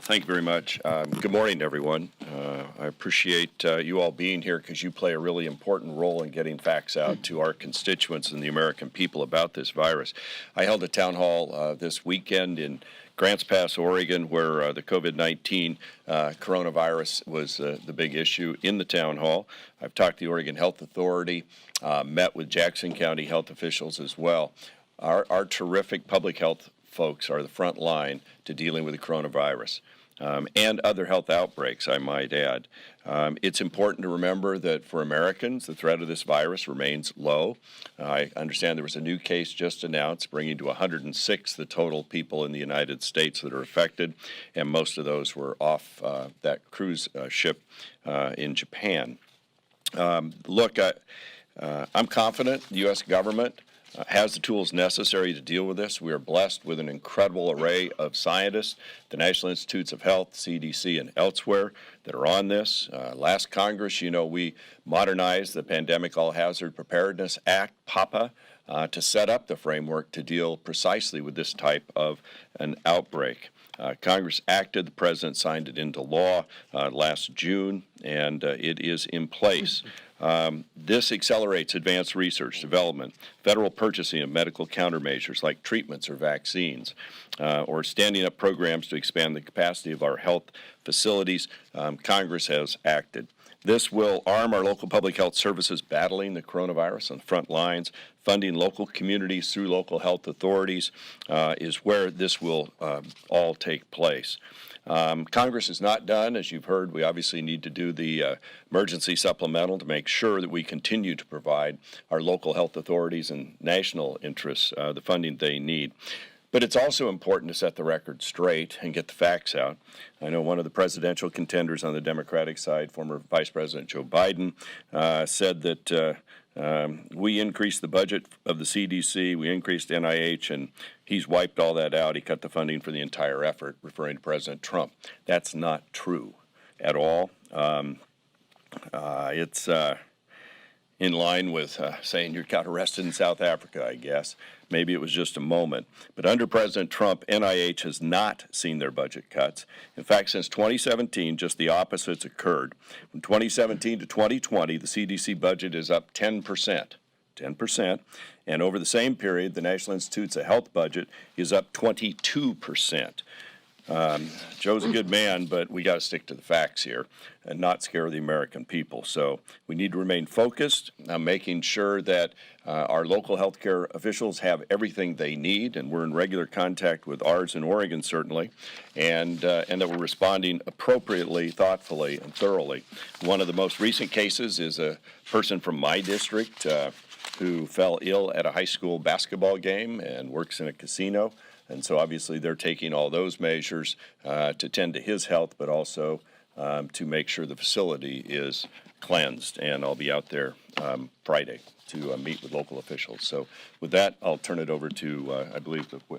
Thank you very much. Good morning, everyone. I appreciate you all being here because you play a really important role in getting facts out to our constituents and the American people about this virus. I held a town hall this weekend in Grants Pass, Oregon, where the COVID-19 coronavirus was the big issue in the town hall. I've talked to the Oregon Health Authority, met with Jackson County health officials as well. Our terrific public health folks are the front line to dealing with the coronavirus and other health outbreaks, I might add. It's important to remember that for Americans, the threat of this virus remains low. I understand there was a new case just announced, bringing to 106 the total people in the United States that are affected, and most of those were off that cruise ship in Japan. Look, I'm confident the U.S. government has the tools necessary to deal with this. We are blessed with an incredible array of scientists, the National Institutes of Health, CDC, and elsewhere that are on this. Last Congress, we modernized the Pandemic All Hazard Preparedness Act, PAPA, to set up the framework to deal precisely with this type of an outbreak. Congress acted, the President signed it into law last June, and it is in place. This accelerates advanced research, development, federal purchasing of medical countermeasures like treatments or vaccines, or standing up programs to expand the capacity of our health facilities. Congress has acted. This will arm our local public health services battling the coronavirus on the front lines. Funding local communities through local health authorities is where this will all take place. Congress is not done. As you've heard, we obviously need to do the emergency supplemental to make sure that we continue to provide our local health authorities and national interests the funding they need. But it's also important to set the record straight and get the facts out. I know one of the presidential contenders on the Democratic side, former Vice President Joe Biden, said that we increased the budget of the CDC, we increased NIH, and he's wiped all that out. He cut the funding for the entire effort, referring to President Trump. That's not true at all. It's in line with saying you got arrested in South Africa, I guess. Maybe it was just a moment. But under President Trump, NIH has not seen their budget cuts. In fact, since 2017, just the opposites occurred. From 2017 to 2020, the CDC budget is up 10%. 10%. And over the same period, the National Institutes of Health budget is up 22%. Joe's a good man, but we got to stick to the facts here and not scare the American people. So we need to remain focused on making sure that our local healthcare officials have everything they need, and we're in regular contact with ours in Oregon, certainly, and that we're responding appropriately, thoughtfully, and thoroughly. One of the most recent cases is a person from my district who fell ill at a high school basketball game and works in a casino. And so obviously they're taking all those measures to tend to his health, but also to make sure the facility is cleansed. And I'll be out there Friday to meet with local officials. So with that, I'll turn it over to, I believe, the